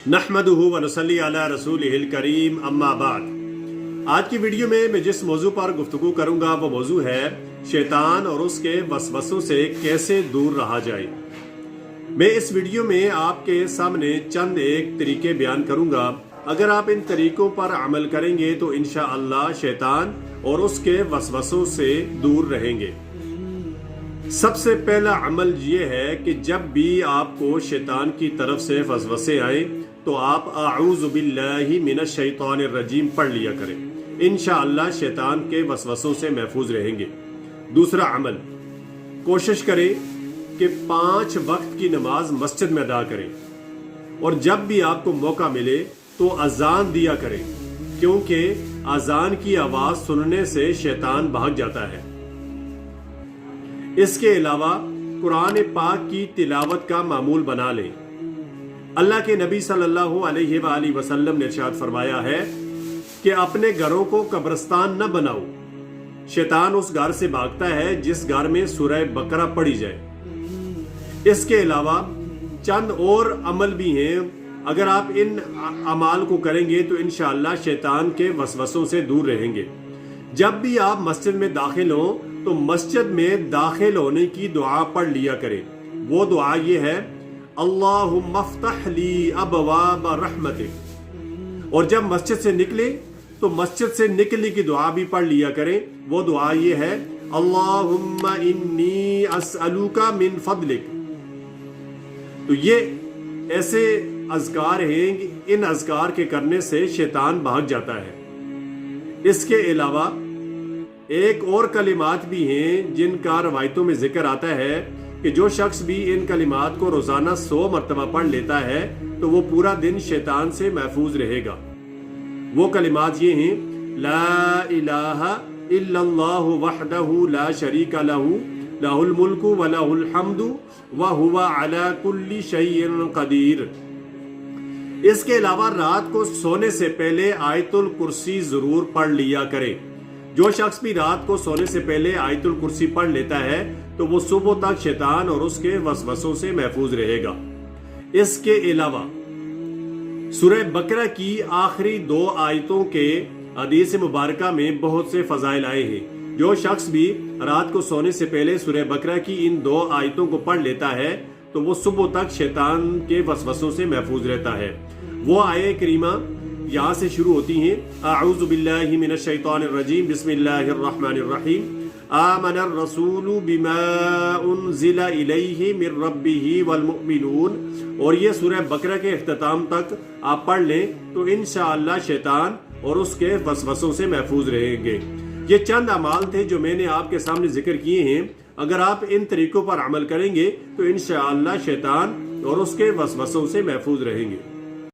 नहमदुहु व नसल्ली अला रसूलिहिल करीम अम्मा बाद। आज की वीडियो में मैं जिस मौजू पर गुफ्तगू करूंगा वो मौजू है शैतान और उसके वसवसों से कैसे दूर रहा जाए। मैं इस वीडियो में आपके सामने चंद एक तरीके बयान करूंगा। अगर आप इन तरीकों पर अमल करेंगे तो इंशाअल्लाह शैतान और उसके वसवसों से दूर रहेंगे। सबसे पहला अमल ये है कि जब भी आपको शैतान की तरफ से वसवसे आए तो आप आऊज़ु बिल्लाहि मिनश शैतानिर रजीम पढ़ लिया करें। इंशाअल्लाह शैतान के वसवसों से महफूज रहेंगे। दूसरा अमल, कोशिश करें कि 5 वक्त की नमाज मस्जिद में अदा करें और जब भी आपको मौका मिले तो अजान दिया करें, क्योंकि अजान की आवाज सुनने से शैतान भाग जाता है। इसके अलावा कुरान पाक की तिलावत का मामूल बना लें। अल्लाह के नबी सल्लल्लाहु अलैहि वसल्लम ने इरशाद फरमाया है कि अपने घरों को कब्रिस्तान न बनाओ। शैतान उस घर से भागता है जिस घर में सूरह बकरा पढ़ी जाए। इसके अलावा चंद और अमल भी हैं। अगर आप इन अमाल को करेंगे तो इंशाअल्लाह शैतान के वसवसों से दूर रहेंगे। जब भी आप मस्जिद में दाखिल हो तो मस्जिद में दाखिल होने की दुआ पढ़ लिया करें। वो दुआ ये है, अल्लाहुम्मा फ़्तह ली अबवाब रहमतिक। और जब मस्जिद से निकले तो मस्जिद से निकलने की दुआ भी पढ़ लिया करें। वो दुआ ये है, अल्लाहुम्मा इन्नी अस्अलुका मिन फदलिक। तो ये ऐसे अज़कार हैं कि इन अज़कार के करने से शैतान भाग जाता है। इसके अलावा एक और कलिमात भी हैं जिनका रवायतों में जिक्र आता है कि जो शख्स भी इन कलिमात को रोजाना 100 मरतबा पढ़ लेता है तो वो पूरा दिन शैतान से महफूज रहेगा। वो कलिमात ये हैं, ला इलाहा इल्लल्लाहु वहदहु ला शरीका लहू लहुल मुल्कु व लहुल हम्दु व हुवा अला कुल्ली शैइन कदीर। इसके अलावा रात को सोने से पहले आयतुल कुर्सी जरूर पढ़ लिया करें। जो शख्स भी रात को सोने से पहले आयतुल कुर्सी पढ़ लेता है तो वो सुबह तक शैतान और उसके वसवसों से महफूज रहेगा। इसके अलावा सूरह बकरा की आखिरी 2 आयतों के हदीस मुबारका में बहुत से फजाइल आए हैं। जो शख्स भी रात को सोने से पहले सूरह बकरा की इन 2 आयतों को पढ़ लेता है तो वो सुबह तक शैतान के वसवसों से महफूज रहता है। वो आये करीमा यहाँ से शुरू होती हैं, आऊज़ु बिल्लाहि मिनश शैतानिर रजीम बिस्मिल्लाहिर रहमानिर रहीम आमनर रसूलु बिमा उन्ज़िला इलैहि मिर रब्बिही वल मुमिनून। और ये सूरह बकरा के इख्तिताम तक आप पढ़ लें तो इंशाअल्लाह शैतान और उसके वसवसों से महफूज रहेंगे। ये चंद अमाल थे जो मैंने आपके सामने जिक्र किए हैं। अगर आप इन तरीकों पर अमल करेंगे तो इंशाअल्लाह शैतान और उसके वसवसों से महफूज रहेंगे।